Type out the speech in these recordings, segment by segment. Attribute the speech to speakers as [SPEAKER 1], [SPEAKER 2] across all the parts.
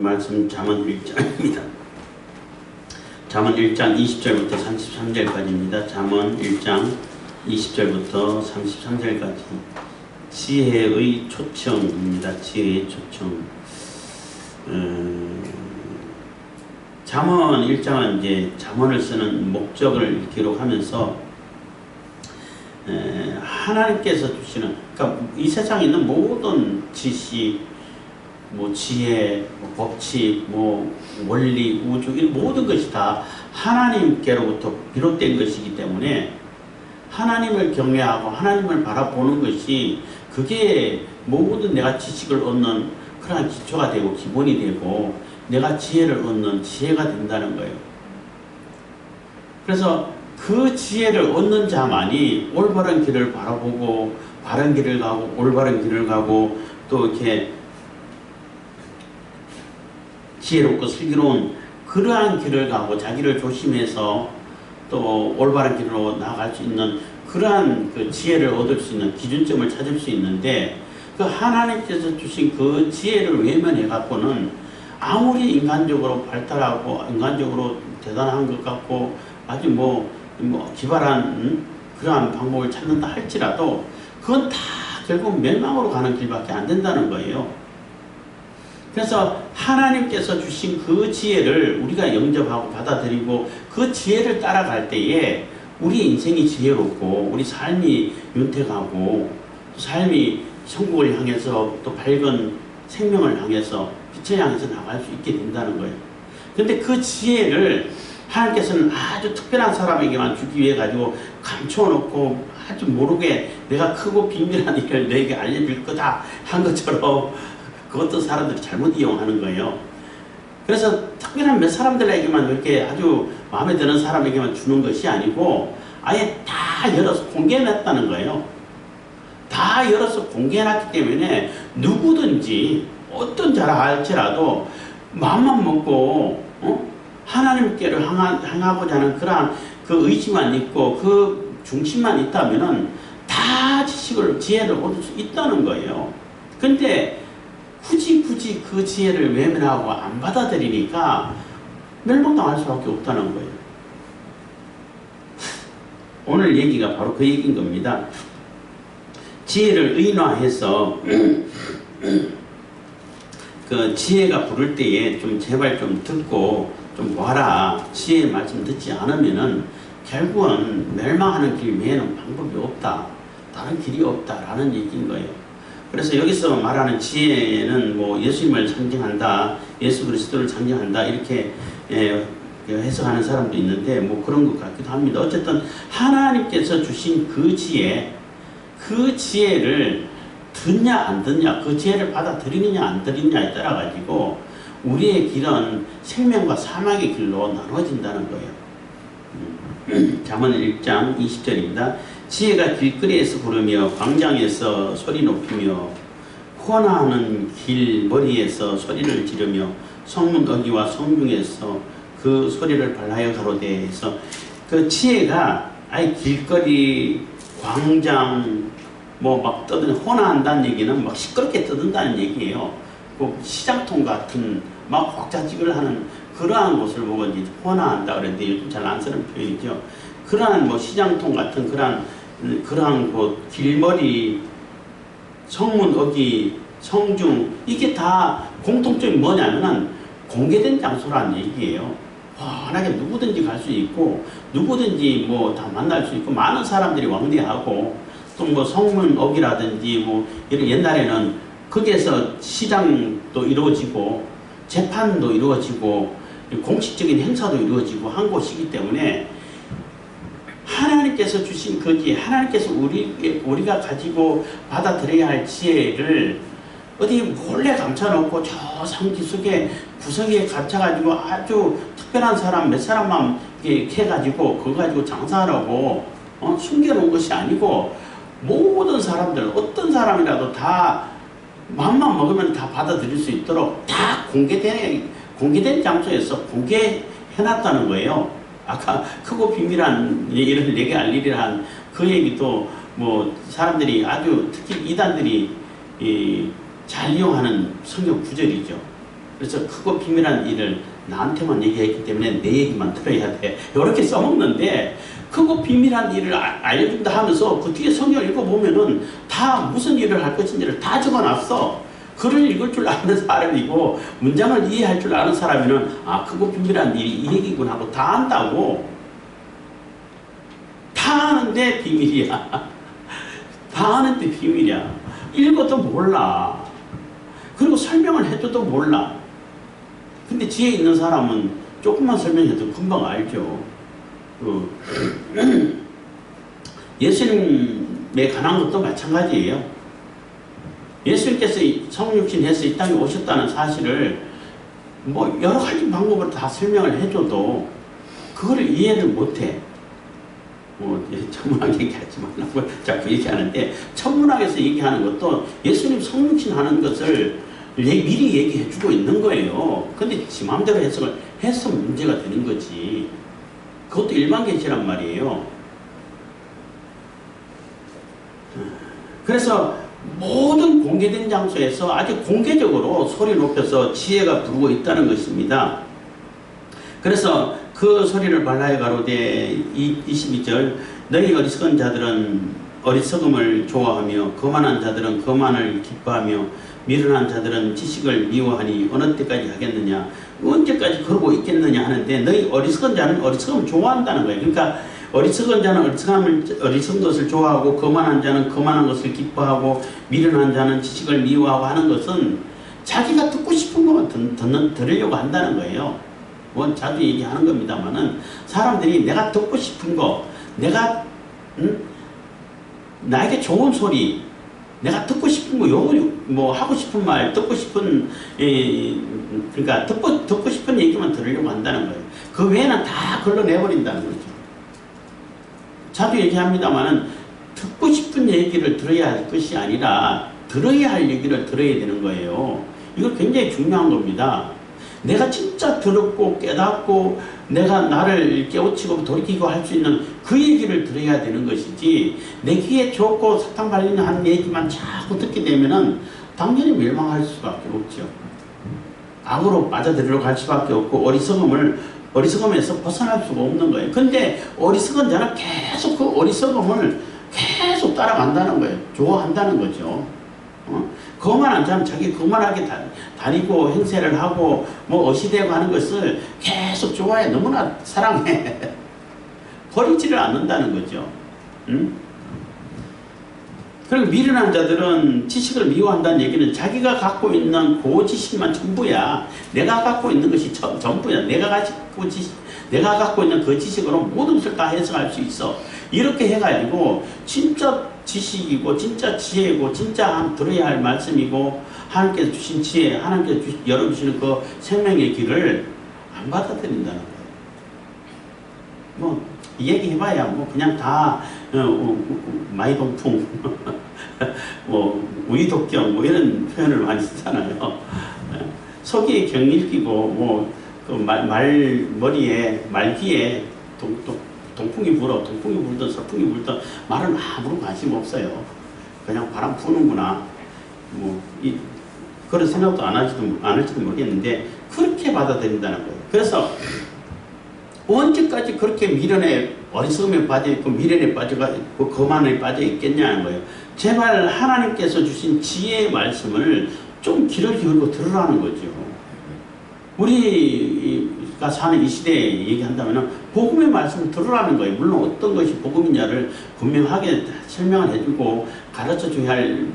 [SPEAKER 1] 말씀 잠언 1장입니다. 잠언 1장 20절부터 33절까지입니다. 잠언 1장 20절부터 33절까지 지혜의 초청입니다. 지혜의 초청. 잠언 1장은 이제 잠언을 쓰는 목적을 기록하면서 하나님께서 주시는, 그러니까 이 세상에 있는 모든 지식, 지혜, 법칙, 원리, 우주, 이 모든 것이 다 하나님께로부터 비롯된 것이기 때문에 하나님을 경외하고 하나님을 바라보는 것이, 그게 모든 내가 지식을 얻는 그러한 기초가 되고 기본이 되고 내가 지혜를 얻는 지혜가 된다는 거예요. 그래서 그 지혜를 얻는 자만이 올바른 길을 바라보고 바른 길을 가고 올바른 길을 가고 또 이렇게 지혜롭고 슬기로운 그러한 길을 가고 자기를 조심해서 또 올바른 길로 나아갈 수 있는 그러한 그 지혜를 얻을 수 있는 기준점을 찾을 수 있는데, 그 하나님께서 주신 그 지혜를 외면해 갖고는 아무리 인간적으로 발달하고 인간적으로 대단한 것 같고 아주 기발한 그러한 방법을 찾는다 할지라도 그건 다 결국 멸망으로 가는 길밖에 안 된다는 거예요. 그래서 하나님께서 주신 그 지혜를 우리가 영접하고 받아들이고 그 지혜를 따라갈 때에 우리 인생이 지혜롭고 우리 삶이 윤택하고 삶이 천국을 향해서 또 밝은 생명을 향해서 빛을 향해서 나갈 수 있게 된다는 거예요. 그런데 그 지혜를 하나님께서는 아주 특별한 사람에게만 주기 위해 가지고 감춰놓고 아주 모르게 내가 크고 비밀한 일을 너에게 알려줄 거다 한 것처럼 그것도 사람들이 잘못 이용하는 거예요. 그래서 특별한 몇 사람들에게만 이렇게 아주 마음에 드는 사람에게만 주는 것이 아니고 아예 다 열어서 공개해놨다는 거예요. 다 열어서 공개해놨기 때문에 누구든지 어떤 자라 할지라도 마음만 먹고 하나님께로 향하고자 하는 그러한 그 의지만 있고 그 중심만 있다면은 다 지혜를 얻을 수 있다는 거예요. 근데 굳이 그 지혜를 외면하고 안 받아들이니까 멸망당할 수밖에 없다는 거예요. 오늘 얘기가 바로 그 얘기인 겁니다. 지혜를 의인화해서 그 지혜가 부를 때에 좀 제발 좀 듣고 좀 봐라. 지혜의 말씀 듣지 않으면은 결국은 멸망하는 길 외에는 방법이 없다. 다른 길이 없다라는 얘기인 거예요. 그래서 여기서 말하는 지혜는 예수님을 상징한다, 예수 그리스도를 상징한다 이렇게 해석하는 사람도 있는데 그런 것 같기도 합니다. 어쨌든 하나님께서 주신 그 지혜를 듣냐 안 듣냐, 그 지혜를 받아들이느냐 안 들이느냐에 따라 가지고 우리의 길은 생명과 사망의 길로 나눠진다는 거예요. 잠언 1장 20절입니다. 지혜가 길거리에서 부르며 광장에서 소리 높이며 호나하는 길머리에서 소리를 지르며 성문 어귀와 성중에서 그 소리를 발하여 가로되 해서 그 지혜가 아예 길거리 광장 막 호나한다는 얘기는 막 시끄럽게 떠든다는 얘기예요. 그 시장통 같은 막 왁자지껄 하는 그러한 곳을 보고 이제 호나한다 그랬는데 요즘 잘 안 쓰는 표현이죠. 그러한 시장통 같은 그러한 곳, 길머리, 성문, 어귀, 성중, 이게 다 공통점이 뭐냐면은 공개된 장소라는 얘기예요. 환하게 누구든지 갈 수 있고, 누구든지 다 만날 수 있고, 많은 사람들이 왕래하고, 또 성문, 어귀라든지 이런 옛날에는 거기에서 시장도 이루어지고, 재판도 이루어지고, 공식적인 행사도 이루어지고 한 곳이기 때문에 하나님께서 주신 그 지혜, 하나님께서 우리가 가지고 받아들여야 할 지혜를 어디 몰래 감춰놓고 저 상기속에 구석에 갇혀가지고 아주 특별한 사람 몇 사람만 해가지고 그거 가지고 장사하라고 숨겨놓은 것이 아니고 모든 사람들, 어떤 사람이라도 다 마음만 먹으면 다 받아들일 수 있도록 다 공개된 장소에서 공개해놨다는 거예요. 아까 크고 비밀한 일을 내게 알리리란 그 얘기도 사람들이 아주 특히 이단들이 잘 이용하는 성경 구절이죠. 그래서 크고 비밀한 일을 나한테만 얘기했기 때문에 내 얘기만 들어야 돼. 이렇게 써먹는데 크고 비밀한 일을 알려준다 하면서 그 뒤에 성경을 읽어보면은 다 무슨 일을 할 것인지를 다 적어놨어. 글을 읽을 줄 아는 사람이고 문장을 이해할 줄 아는 사람이면 아, 크고 비밀한 일이 이 얘기구나 하고 다 안다고. 다 아는데 비밀이야. 다 아는데 비밀이야. 읽어도 몰라. 그리고 설명을 해줘도 몰라. 근데 지혜 있는 사람은 조금만 설명해도 금방 알죠. 예수님에 관한 것도 마찬가지예요. 예수님께서 성육신 해서 이 땅에 오셨다는 사실을 뭐 여러 가지 방법으로 다 설명을 해줘도 그거를 이해를 못해. 뭐 천문학 얘기하지 말라고 자꾸 얘기하는데 천문학에서 얘기하는 것도 예수님 성육신 하는 것을 미리 얘기해주고 있는 거예요. 근데 지 마음대로 해석을 해서 문제가 되는 거지. 그것도 일반 계시란 말이에요. 그래서 모든 공개된 장소에서 아주 공개적으로 소리 높여서 지혜가 부르고 있다는 것입니다. 그래서 그 소리를 발라야 가로되 22절 너희 어리석은 자들은 어리석음을 좋아하며 거만한 자들은 거만을 기뻐하며 미련한 자들은 지식을 미워하니 어느 때까지 하겠느냐 언제까지 그러고 있겠느냐 하는데 너희 어리석은 자는 어리석음을 좋아한다는 거예요. 그러니까 어리석은 자는 어리석은 것을 좋아하고 거만한 자는 거만한 것을 기뻐하고 미련한 자는 지식을 미워하고 하는 것은 자기가 듣고 싶은 것만 들으려고 한다는 거예요. 뭐 자주 얘기하는 겁니다만은 사람들이 내가 듣고 싶은 거, 내가 나에게 좋은 소리, 내가 듣고 싶은 거, 뭐 하고 싶은 말, 듣고 싶은 그러니까 듣고 싶은 얘기만 들으려고 한다는 거예요. 그 외에는 다 걸러내버린다는 거죠. 자주 얘기합니다만은 듣고 싶은 얘기를 들어야 할 것이 아니라 들어야 할 얘기를 들어야 되는 거예요. 이거 굉장히 중요한 겁니다. 내가 진짜 들었고 깨닫고 내가 나를 깨우치고 돌이키고 할 수 있는 그 얘기를 들어야 되는 것이지 내 귀에 좋고 사탕 발리는 한 얘기만 자꾸 듣게 되면은 당연히 멸망할 수밖에 없죠. 악으로 빠져들으려고 할 수밖에 없고 어리석음에서 벗어날 수가 없는 거예요. 근데 어리석은 자는 계속 그 어리석음을 계속 따라간다는 거예요. 좋아한다는 거죠. 거만한 자는 자기 거만하게 다니고 행세를 하고 뭐 어시되고 하는 것을 계속 좋아해. 너무나 사랑해. 버리지를 않는다는 거죠. 그리고 미련한 자들은 지식을 미워한다는 얘기는 자기가 갖고 있는 그 지식만 전부야. 내가 갖고 있는 것이 전부야. 내가 갖고 있는 그 지식으로 모든 것을 다 해석할 수 있어. 이렇게 해가지고 진짜 지식이고 진짜 지혜고 진짜 들어야 할 말씀이고 하나님께서 주신 지혜, 하나님께서 열어주시는 그 생명의 길을 안 받아들인다는 거예요. 뭐 얘기해봐야 뭐 그냥 다 마이동풍 뭐 우이독경 뭐 이런 표현을 많이 쓰잖아요. 속이 경일기고 뭐 그 머리에 말귀에 동풍이 불든 서풍이 불든 말은 아무런 관심 없어요. 그냥 바람 부는구나. 뭐 그런 생각도 안 할지도 모르겠는데 그렇게 받아들인다는 거예요. 그래서 언제까지 그렇게 미련에 어리석음에 빠져있고 미련에 빠져있고 거만에 빠져 있겠냐는 거예요. 제발 하나님께서 주신 지혜의 말씀을 좀 귀를 기울이고 들으라는 거죠. 우리가 사는 이 시대에 얘기한다면 복음의 말씀을 들으라는 거예요. 물론 어떤 것이 복음이냐를 분명하게 설명을 해주고 가르쳐줘야 할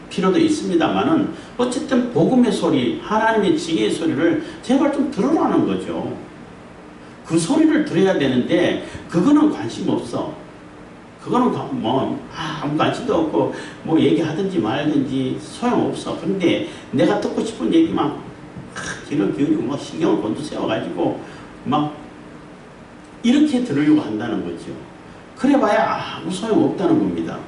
[SPEAKER 1] 필요도 있습니다만은 어쨌든 복음의 소리, 하나님의 지혜의 소리를 제발 좀 들으라는 거죠. 그 소리를 들어야 되는데 그거는 관심 없어. 그거는 뭐 아무 관심도 없고 뭐 얘기하든지 말든지 소용없어. 근데 내가 듣고 싶은 얘기만 귀를 기울이고 뭐 신경을 곤두세워가지고 막 이렇게 들으려고 한다는 거죠. 그래봐야 아무 소용없다는 겁니다.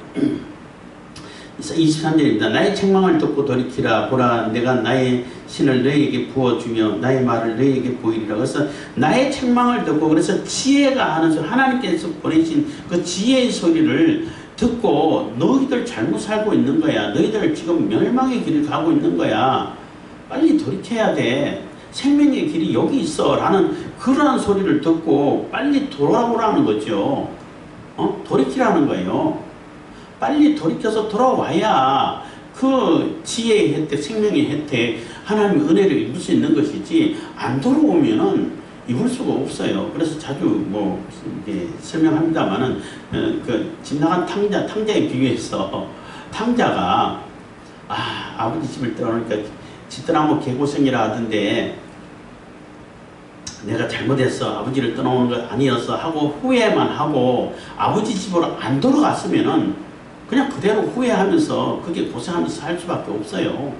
[SPEAKER 1] 23절입니다. 나의 책망을 듣고 돌이키라. 보라, 내가 나의 신을 너희에게 부어주며 나의 말을 너희에게 보이리라. 그래서 나의 책망을 듣고, 그래서 지혜가 하는 소리, 하나님께서 보내신 그 지혜의 소리를 듣고 너희들 잘못 살고 있는 거야. 너희들 지금 멸망의 길을 가고 있는 거야. 빨리 돌이켜야 돼. 생명의 길이 여기 있어. 라는 그러한 소리를 듣고 빨리 돌아오라는 거죠. 돌이키라는 거예요. 빨리 돌이켜서 돌아와야 그 지혜의 혜택, 생명의 혜택, 하나님의 은혜를 입을 수 있는 것이지, 안 돌아오면은 입을 수가 없어요. 그래서 자주 뭐 이렇게 설명합니다만은 그 집 나간 탕자에 비유해서 탕자가 아버지 집을 떠나니까 집떠나고 개고생이라 하던데, 내가 잘못했어, 아버지를 떠나오는 거 아니었어 하고 후회만 하고 아버지 집으로 안 돌아갔으면은 그냥 그대로 후회하면서 그게 고생하면서 살 수밖에 없어요.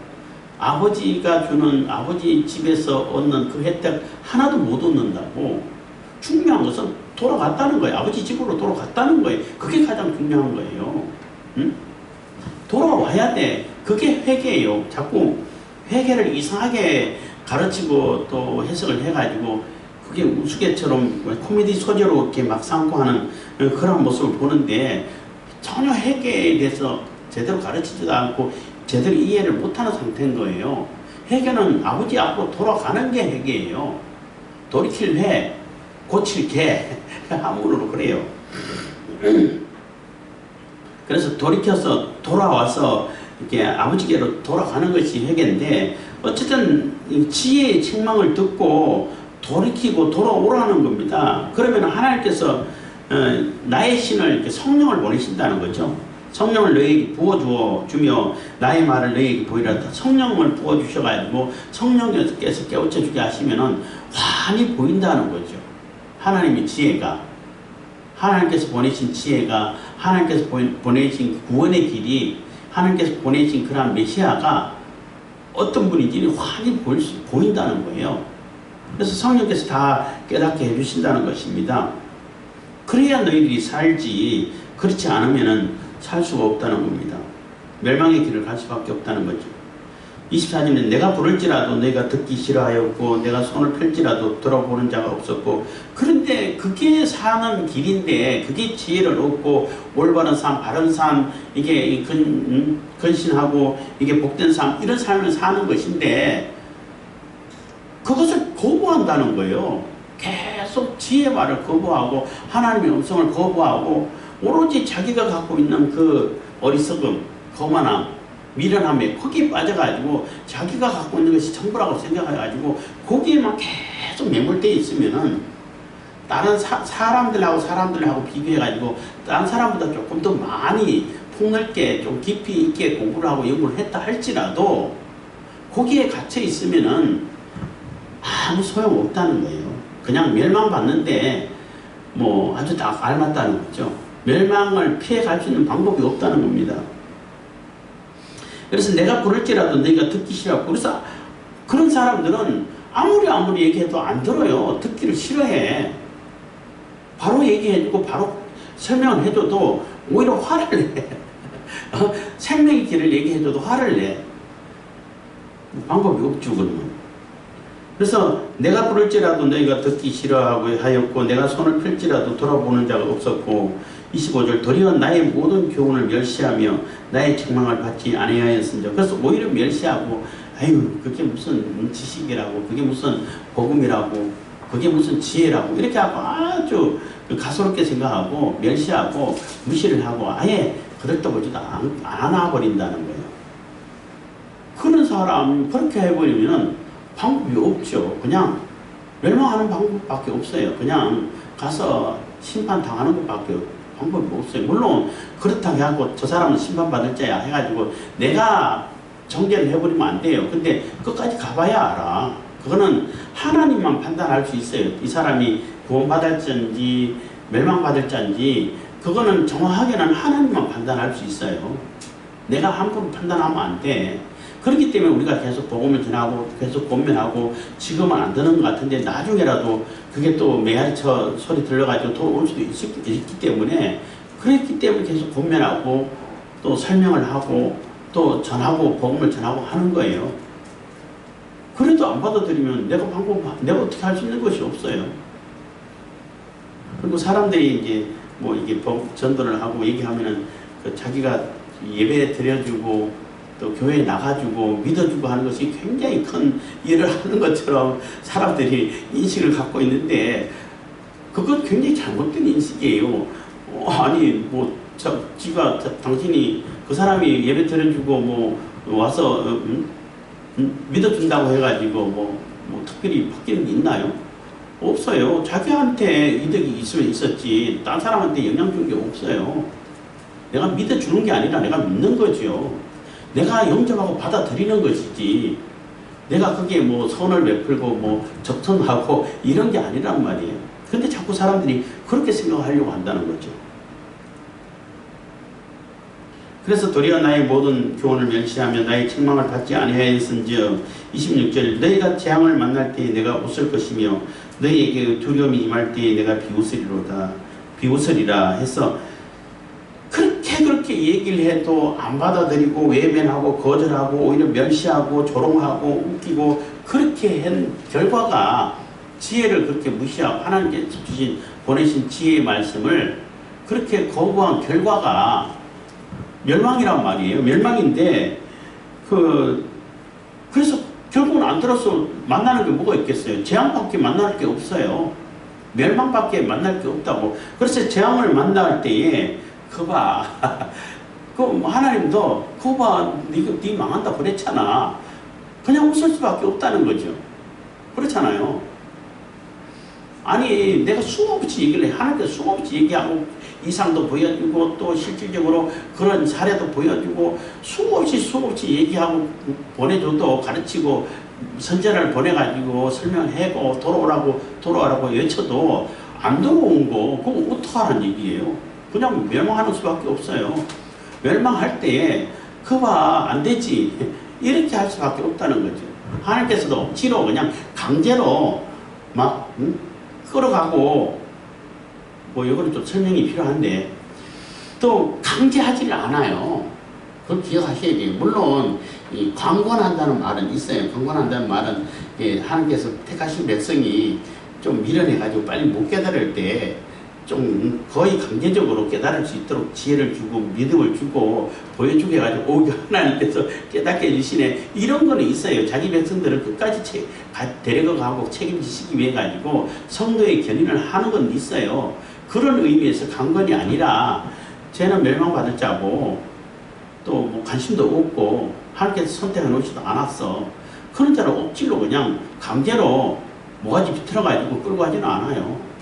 [SPEAKER 1] 아버지가 주는, 아버지 집에서 얻는 그 혜택 하나도 못 얻는다고. 중요한 것은 돌아갔다는 거예요. 아버지 집으로 돌아갔다는 거예요. 그게 가장 중요한 거예요. 응? 돌아와야 돼. 그게 회개예요. 자꾸 회개를 이상하게 가르치고 또 해석을 해가지고 그게 우스개처럼 코미디 소재로 이렇게 막 삼고 하는 그런 모습을 보는데, 전혀 회개에 대해서 제대로 가르치지도 않고 제대로 이해를 못하는 상태인 거예요. 회개는 아버지 앞으로 돌아가는 게 회개예요. 돌이킬 회, 고칠 개, 한문으로 그래요. 그래서 돌이켜서 돌아와서 이렇게 아버지께로 돌아가는 것이 회개인데, 어쨌든 지혜의 책망을 듣고 돌이키고 돌아오라는 겁니다. 그러면 하나님께서 나의 신을 이렇게 성령을 보내신다는 거죠. 성령을 너에게 부어주며 나의 말을 너에게 보이라. 성령을 부어주셔가지고 성령께서 깨우쳐주게 하시면은 환히 보인다는 거죠. 하나님의 지혜가, 하나님께서 보내신 지혜가, 하나님께서 보내신 구원의 길이, 하나님께서 보내신 그런 메시아가 어떤 분인지 환히 보인다는 거예요. 그래서 성령께서 다 깨닫게 해주신다는 것입니다. 그래야 너희들이 살지, 그렇지 않으면은 살 수가 없다는 겁니다. 멸망의 길을 갈 수밖에 없다는 거죠. 24절에 내가 부를지라도 너희가 듣기 싫어하였고 내가 손을 펼지라도 들어보는 자가 없었고. 그런데 그게 사는 길인데, 그게 지혜를 얻고 올바른 삶, 바른 삶, 이게 근신하고 이게 복된 삶, 이런 삶을 사는 것인데 그것을 거부한다는 거예요. 계속 지혜의 말을 거부하고 하나님의 음성을 거부하고 오로지 자기가 갖고 있는 그 어리석음, 거만함, 미련함에 거기에 빠져가지고 자기가 갖고 있는 것이 전부라고 생각해가지고 거기에만 계속 매몰되어 있으면은 다른 사람들하고 비교해가지고 다른 사람보다 조금 더 많이 폭넓게 좀 깊이 있게 공부를 하고 연구를 했다 할지라도 거기에 갇혀 있으면은 아무 소용없다는 거예요. 그냥 멸망받는데 뭐 아주 다 알맞다는 거죠. 멸망을 피해갈 수 있는 방법이 없다는 겁니다. 그래서 내가 부를지라도 너희가 듣기 싫어하고, 그래서 그런 사람들은 아무리 얘기해도 안 들어요. 듣기를 싫어해. 바로 얘기해주고 바로 설명을 해줘도 오히려 화를 내. 생명의 길을 얘기해줘도 화를 내. 방법이 없죠, 그러면. 그래서 내가 부를지라도 너희가 듣기 싫어하고 하였고 내가 손을 펼지라도 돌아보는 자가 없었고. 25절 도리어 나의 모든 교훈을 멸시하며 나의 책망을 받지 아니하였은즉. 그래서 오히려 멸시하고, 아유 그게 무슨 지식이라고, 그게 무슨 복음이라고, 그게 무슨 지혜라고 이렇게 하고 아주 가소롭게 생각하고 멸시하고 무시를 하고 아예 그럴듯보지도 않아버린다는 거예요. 그런 사람 그렇게 해버리면 방법이 없죠. 그냥 멸망하는 방법밖에 없어요. 그냥 가서 심판당하는 것밖에 방법이 없어요. 물론 그렇다고 하고 저 사람은 심판받을 자야 해가지고 내가 정죄를 해버리면 안 돼요. 근데 끝까지 가봐야 알아. 그거는 하나님만 판단할 수 있어요. 이 사람이 구원받을 자인지 멸망받을 자인지 그거는 정확하게는 하나님만 판단할 수 있어요. 내가 함부로 판단하면 안 돼. 그렇기 때문에 우리가 계속 복음을 전하고 계속 권면하고 지금은 안 되는 것 같은데 나중에라도 그게 또 메아리쳐 소리 들려가지고 돌아올 수도 있기 때문에, 그랬기 때문에 계속 권면하고 또 설명을 하고 또 전하고 복음을 전하고 하는 거예요. 그래도 안 받아들이면 내가 어떻게 할 수 있는 것이 없어요. 그리고 사람들이 이제 뭐 이게 전도를 하고 얘기하면은 그 자기가 예배 드려주고 또 교회에 나가주고 믿어주고 하는 것이 굉장히 큰 일을 하는 것처럼 사람들이 인식을 갖고 있는데 그건 굉장히 잘못된 인식이에요. 아니 뭐 당신이 그 사람이 예배 드려주고 뭐 와서 믿어준다고 해가지고 뭐 특별히 바뀌는 게 있나요? 없어요. 자기한테 이득이 있으면 있었지 딴 사람한테 영향 준 게 없어요. 내가 믿어주는 게 아니라 내가 믿는 거죠. 내가 영접하고 받아들이는 것이지 내가 그게 뭐 선을 베풀고 뭐 적선하고 이런 게 아니란 말이에요. 근데 자꾸 사람들이 그렇게 생각하려고 한다는 거죠. 그래서 도리어 나의 모든 교훈을 멸시하며 나의 책망을 받지 아니하였은즉 26절 너희가 재앙을 만날 때에 내가 웃을 것이며 너희에게 두려움이 임할 때에 내가 비웃으리라 해서 그렇게 얘기를 해도 안 받아들이고 외면하고 거절하고 오히려 멸시하고 조롱하고 웃기고 그렇게 한 결과가 지혜를 그렇게 무시하고 하나님께서 보내신 지혜의 말씀을 그렇게 거부한 결과가 멸망이란 말이에요. 멸망인데 그래서 결국은 안 들어서 만나는 게 뭐가 있겠어요. 재앙밖에 만날 게 없어요. 멸망밖에 만날 게 없다고. 그래서 재앙을 만날 때에 그봐 하나님도 그봐 네 망한다 그랬잖아. 그냥 웃을 수밖에 없다는 거죠. 그렇잖아요. 아니 내가 수없이 얘기를 해. 하나님께서 수없이 얘기하고 이상도 보여주고 또 실질적으로 그런 사례도 보여주고 수없이 얘기하고 보내줘도 가르치고 선전을 보내가지고 설명하고 돌아오라고 외쳐도 안 돌아온 거 그거 어떡하라는 얘기예요. 그냥 멸망하는 수밖에 없어요. 멸망할 때에 그봐 안 되지 이렇게 할 수밖에 없다는 거죠. 하나님께서도 억지로 그냥 강제로 막 끌어가고 뭐 이거는 좀 설명이 필요한데 또 강제하지를 않아요. 그걸 기억하셔야 돼요. 물론 이 강권한다는 말은 있어요. 강권한다는 말은 하나님께서 택하신 백성이 좀 미련해가지고 빨리 못 깨달을 때 좀 거의 강제적으로 깨달을 수 있도록 지혜를 주고 믿음을 주고 보여주게 해가지고 오 하나님께서 깨닫게 해주시네 이런 거는 있어요. 자기 백성들을 끝까지 데려가고 책임지시기 위해 가지고 성도의 견인을 하는 건 있어요. 그런 의미에서 강권이 아니라 쟤는 멸망받을 자고 또 뭐 관심도 없고 하나님께서 선택해 놓지도 않았어. 그런 자를 억지로 그냥 강제로 모가지 비틀어가지고 끌고 가지는 않아요.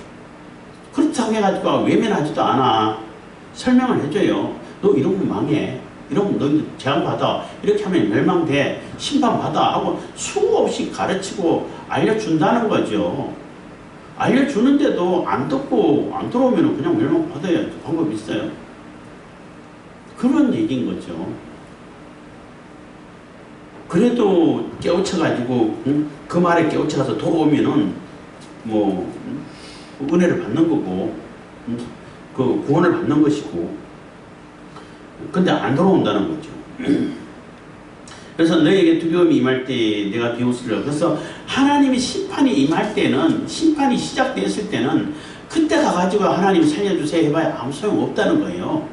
[SPEAKER 1] 그렇다고 해가지고 외면하지도 않아. 설명을 해줘요. 너 이러면 망해. 이러면 너 재앙받아. 이렇게 하면 멸망돼. 심판받아. 하고 수없이 가르치고 알려준다는 거죠. 알려주는데도 안 듣고 안 들어오면 그냥 멸망받아야지. 방법이 있어요. 그런 얘기인 거죠. 그래도 깨우쳐가지고 그 말에 깨우쳐가서 돌아오면은 뭐 은혜를 받는 거고 그 구원을 받는 것이고 근데 안 돌아온다는 거죠. 그래서 너에게 두려움이 임할 때 내가 비웃으리라. 그래서 하나님이 심판이 임할 때는 심판이 시작됐을 때는 그때 가가지고 하나님 살려주세요 해봐야 아무 소용 없다는 거예요.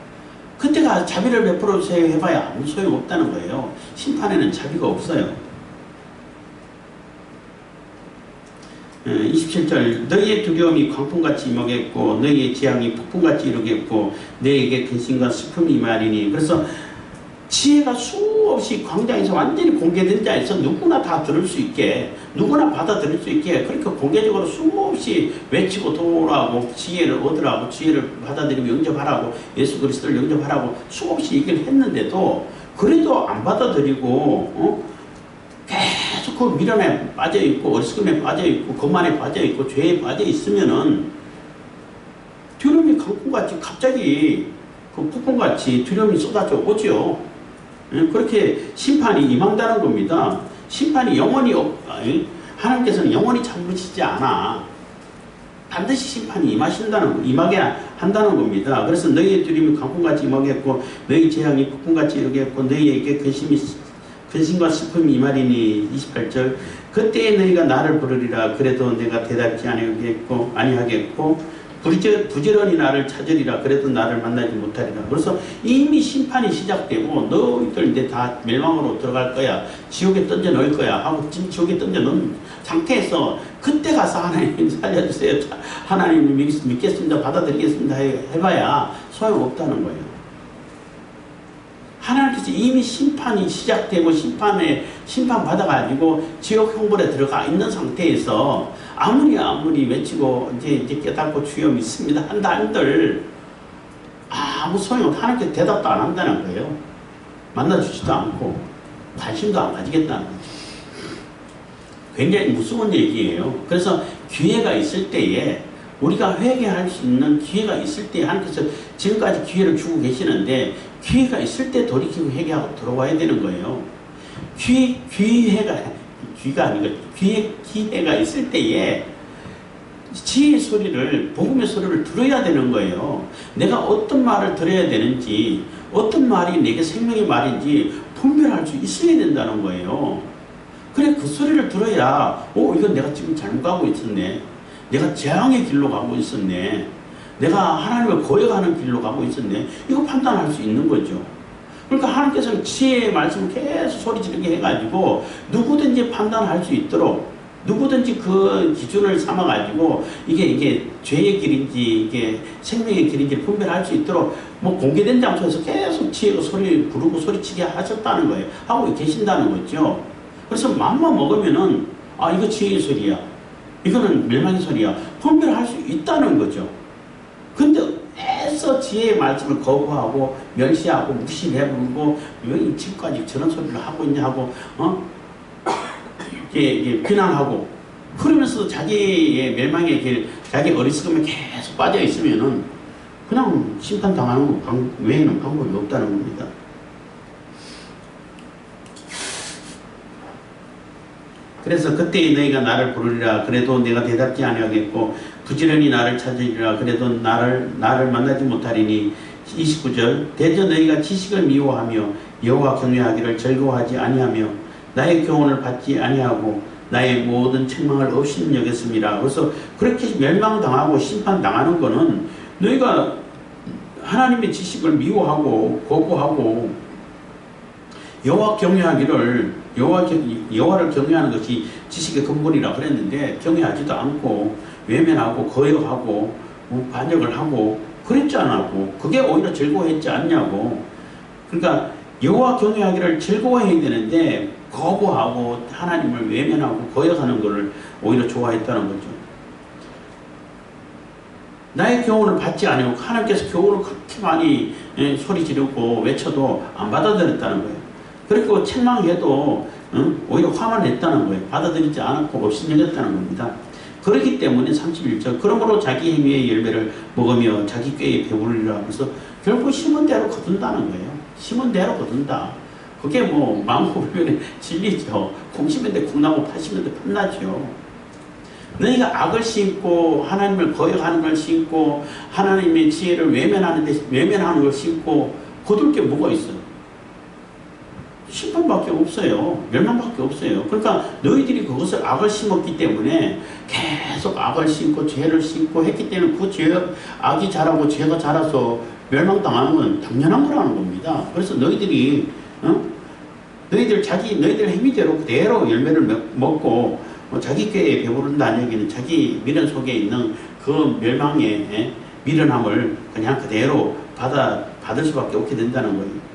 [SPEAKER 1] 그때가 자비를 베풀어 주세요 해봐야 아무 소용 없다는 거예요. 심판에는 자비가 없어요. 27절 너희의 두려움이 광풍같이 임하겠고 너희의 재앙이 폭풍같이 이루겠고 너희에게 근심과 슬픔이 임하리니. 그래서 지혜가 수없이 광장에서 완전히 공개된 자에서 누구나 다 들을 수 있게 누구나 받아들일 수 있게 그렇게 공개적으로 수없이 외치고 돌아오고 지혜를 얻으라고 지혜를 받아들이고 영접하라고 예수 그리스도를 영접하라고 수없이 얘기를 했는데도 그래도 안 받아들이고 계속 그 미련에 빠져있고 어리석음에 빠져있고 거만에 빠져있고 죄에 빠져있으면은 두려움이 강풍같이 갑자기 그 폭풍같이 두려움이 쏟아져 오죠. 그렇게 심판이 임한다는 겁니다. 심판이 영원히 하나님께서는 영원히 참으시지 않아. 반드시 심판이 임하게 한다는 겁니다. 그래서 너희의 두려움이 강풍같이 임하겠고 너희 재앙이 폭풍같이 이루겠고 너희에게 근심과 슬픔이 임하리니. 28절 그때에 너희가 나를 부르리라. 그래도 내가 대답지 아니하겠고 부지런히 나를 찾으리라 그래도 나를 만나지 못하리라. 그래서 이미 심판이 시작되고 너희들 이제 다 멸망으로 들어갈 거야. 지옥에 던져 넣을 거야 하고 지옥에 던져 넣은 상태에서 그때 가서 하나님 살려주세요. 하나님 믿겠습니다. 받아들이겠습니다. 해봐야 소용없다는 거예요. 하나님께서 이미 심판이 시작되고 심판 받아가지고 지옥 형벌에 들어가 있는 상태에서 아무리 외치고 이제 깨닫고 주여 믿습니다 한다 한들 아무 소용없고 하나님께서 대답도 안 한다는 거예요. 만나주지도 않고 관심도 안 가지겠다는 거죠. 굉장히 무서운 얘기예요. 그래서 기회가 있을 때에 우리가 회개할 수 있는 기회가 있을 때 하나님께서 지금까지 기회를 주고 계시는데 기회가 있을 때 돌이키고 회개하고 들어와야 되는 거예요. 기회가 있을 때에 지혜의 소리를, 복음의 소리를 들어야 되는 거예요. 내가 어떤 말을 들어야 되는지, 어떤 말이 내게 생명의 말인지 분별할 수 있어야 된다는 거예요. 그래, 그 소리를 들어야, 이건 내가 지금 잘못 가고 있었네. 내가 재앙의 길로 가고 있었네. 내가 하나님을 거역하는 길로 가고 있었네. 이거 판단할 수 있는 거죠. 그러니까 하나님께서는 지혜의 말씀을 계속 소리 지르게 해가지고 누구든지 판단할 수 있도록 누구든지 그 기준을 삼아가지고 이게 죄의 길인지 이게 생명의 길인지 분별할 수 있도록 뭐 공개된 장소에서 계속 지혜가 소리 부르고 소리치게 하셨다는 거예요. 하고 계신다는 거죠. 그래서 맘만 먹으면은 이거 지혜의 소리야. 이거는 멸망의 소리야. 분별할 수 있다는 거죠. 근데 애써 지혜의 말씀을 거부하고 멸시하고 무시해버리고 왜 지금까지 저런 소리를 하고 있냐고 이게 비난하고 그러면서 자기의 멸망의 길, 자기 어리석음에 계속 빠져 있으면은 그냥 심판당하는 것 외에는 방법이 없다는 겁니다. 그래서 그때 너희가 나를 부르리라 그래도 내가 대답지 아니하겠고 부지런히 나를 찾으리라 그래도 나를 만나지 못하리니 29절 대저 너희가 지식을 미워하며 여호와 경외하기를 즐거워하지 아니하며 나의 교훈을 받지 아니하고 나의 모든 책망을 없이는 여겼습니다. 그래서 그렇게 멸망당하고 심판당하는 거는 너희가 하나님의 지식을 미워하고 거부하고 여호와 경외하기를 여호와를 경외하는 것이 지식의 근본이라 그랬는데 경외하지도 않고 외면하고 거역하고 반역을 하고 그랬지 않았고 그게 오히려 즐거워했지 않냐고. 그러니까 여호와 경외하기를 즐거워해야 되는데 거부하고 하나님을 외면하고 거역하는 것을 오히려 좋아했다는 거죠. 나의 교훈을 받지 않고 하나님께서 교훈을 그렇게 많이 소리 지르고 외쳐도 안 받아들였다는 거예요. 그리고 책망해도 오히려 화만 냈다는 거예요. 받아들이지 않았고 없인여겼다는 겁니다. 그렇기 때문에 31절 그러므로 자기 행위의 열매를 먹으며 자기 꾀에 배부르리라. 그래서 결국 심은 대로 거둔다는 거예요. 심은 대로 거둔다. 그게 뭐 마음고불변의 진리죠. 콩 심은데 콩 나고 팥 심은데 팥 나죠. 너희가 악을 심고 하나님을 거역하는 걸 심고 하나님의 지혜를 외면하는 걸 심고 거둘 게 뭐가 있어요? 심판밖에 없어요. 멸망밖에 없어요. 그러니까 너희들이 그것을 악을 심었기 때문에 계속 악을 심고 죄를 심고 했기 때문에 그 악이 자라고 죄가 자라서 멸망당하는 건 당연한 거라는 겁니다. 그래서 너희들이 너희들 행위대로 그대로 열매를 먹고 자기 꾀에 배부른다는 얘기는 자기 미련 속에 있는 그 멸망의 미련함을 그냥 그대로 받을 수밖에 없게 된다는 거예요.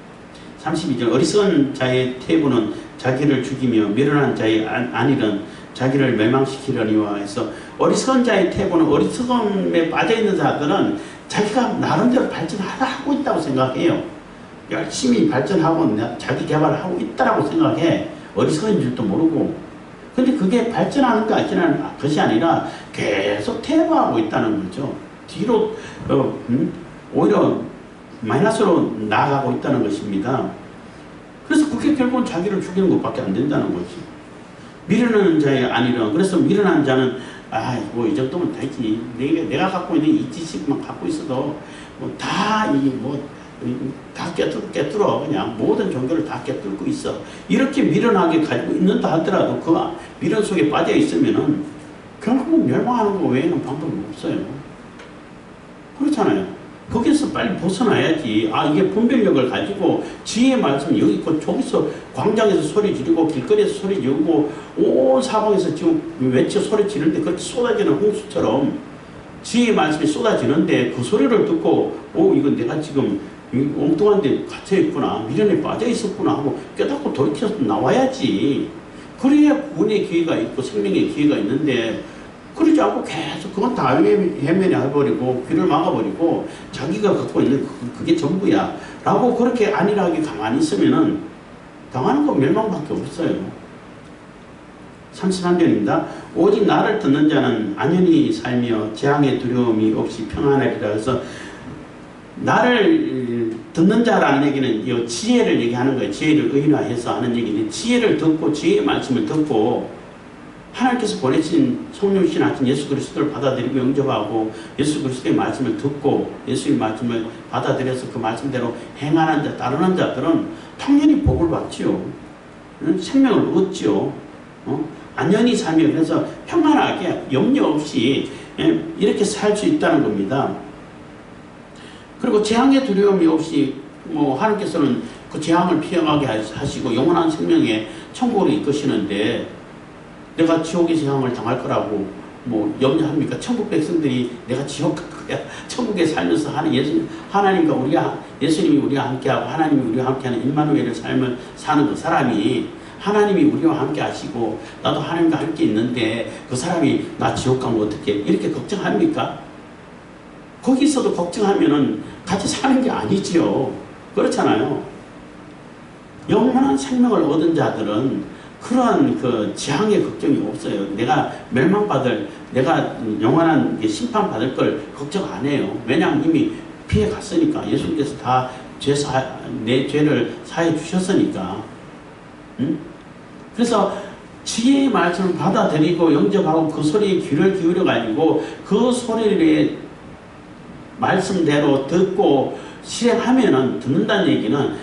[SPEAKER 1] 32절 어리석은 자의 태부는 자기를 죽이며 미련한 자의 안일은 자기를 멸망시키려니와 해서 어리석은 자의 태부는 어리석음에 빠져있는 자들은 자기가 나름대로 발전하고 있다고 생각해요. 열심히 발전하고 자기 개발을 하고 있다고 생각해. 어리석은 줄도 모르고. 근데 그게 발전하는 것이 아니라 계속 퇴보하고 있다는 거죠. 뒤로 오히려 마이너스로 나아가고 있다는 것입니다. 그래서 그게 결국은 자기를 죽이는 것밖에 안 된다는 거지. 미련한 자의 안일은 그래서 미련한 자는 뭐 이 정도면 되지. 내가 갖고 있는 이 지식만 갖고 있어도 다 깨뚫어. 그냥 모든 종교를 다 깨뚫고 있어. 이렇게 미련하게 가지고 있는다 하더라도 그 미련 속에 빠져 있으면은 결국은 멸망하는 거 외에는 방법이 없어요. 그렇잖아요. 거기서 빨리 벗어나야지. 아, 이게 분별력을 가지고 지혜의 말씀 여기 있고 저기서 광장에서 소리 지르고 길거리에서 소리 지르고 온 사방에서 지금 외쳐 소리 지르는데 그렇게 쏟아지는 홍수처럼 지혜의 말씀이 쏟아지는데 그 소리를 듣고 이거 내가 지금 엉뚱한 데 갇혀있구나, 미련에 빠져 있었구나 하고 깨닫고 돌이켜서 나와야지. 그래야 구원의 기회가 있고 생명의 기회가 있는데 그러지 않고 계속 그건 다 해버리고 귀를 막아버리고 자기가 갖고 있는 그게 전부야 라고 그렇게 안일하게 가만히 있으면은 당하는 건 멸망밖에 없어요. 33절입니다. 오직 나를 듣는 자는 안연히 살며 재앙의 두려움이 없이 평안하리라. 그래서 나를 듣는 자라는 얘기는 이 지혜를 얘기하는 거예요. 지혜를 의인화해서 하는 얘기인데 지혜를 듣고 지혜의 말씀을 듣고 하나님께서 보내신 성령신 하신 예수 그리스도를 받아들이고 영접하고 예수 그리스도의 말씀을 듣고 예수의 말씀을 받아들여서 그 말씀대로 행하는 자, 따르는 자들은 당연히 복을 받지요. 생명을 얻지요. 안녕히 살며 그래서 평안하게 염려 없이 이렇게 살 수 있다는 겁니다. 그리고 재앙의 두려움이 없이 하나님께서는 그 재앙을 피해가게 하시고 영원한 생명에 천국으로 이끄시는데 내가 지옥의 재앙을 당할 거라고 염려합니까? 천국 백성들이 내가 지옥 갈 거야. 천국에 살면서 하나님과 예수님이 우리와 함께하고 하나님이 우리와 함께하는 임마누엘의 삶을 사는 그 사람이 하나님이 우리와 함께 하시고 나도 하나님과 함께 있는데 그 사람이 나 지옥 가면 어떡해? 이렇게 걱정합니까? 거기서도 걱정하면은 같이 사는 게 아니지요. 그렇잖아요. 영원한 생명을 얻은 자들은 그러한 그 재앙의 걱정이 없어요. 내가 내가 영원한 심판받을 걸 걱정 안 해요. 왜냐하면 이미 피해 갔으니까. 예수님께서 다 내 죄를 사해 주셨으니까. 그래서 지혜의 말씀을 받아들이고 영접하고 그 소리에 귀를 기울여 가지고 그 소리를 말씀대로 듣고 실행하면은 듣는다는 얘기는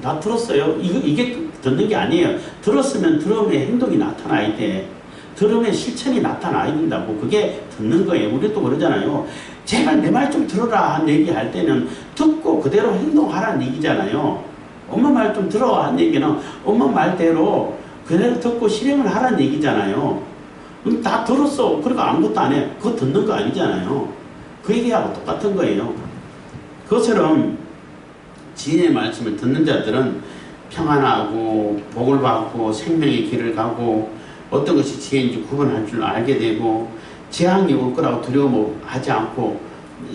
[SPEAKER 1] 나 들었어요. 이게 듣는 게 아니에요. 들었으면 들음의 행동이 나타나야 돼. 들음의 실천이 나타나야 된다고. 그게 듣는 거예요. 우리도 그러잖아요. 제발 내 말 좀 들어라 한 얘기 할 때는 듣고 그대로 행동하라는 얘기잖아요. 엄마 말 좀 들어 한 얘기는 엄마 말대로 그대로 듣고 실행을 하라는 얘기잖아요. 다 들었어. 그러니까 아무것도 안 해. 그거 듣는 거 아니잖아요. 그 얘기하고 똑같은 거예요. 그것처럼 지혜의 말씀을 듣는 자들은 평안하고 복을 받고 생명의 길을 가고 어떤 것이 지혜인지 구분할 줄 알게 되고 재앙이 올 거라고 두려워하지 않고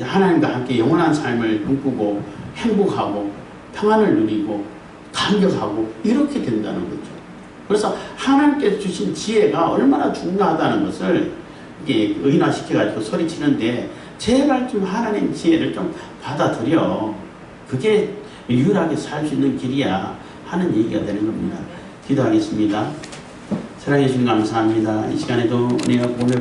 [SPEAKER 1] 하나님과 함께 영원한 삶을 꿈꾸고 행복하고 평안을 누리고 감격하고 이렇게 된다는 거죠. 그래서 하나님께서 주신 지혜가 얼마나 중요하다는 것을 이게 의인화시켜가지고 소리치는데 제발 좀 하나님 지혜를 좀 받아들여. 그게 유일하게 살 수 있는 길이야 하는 얘기가 되는 겁니다. 기도하겠습니다. 사랑해 주님 감사합니다. 이 시간에도 은혜와 복을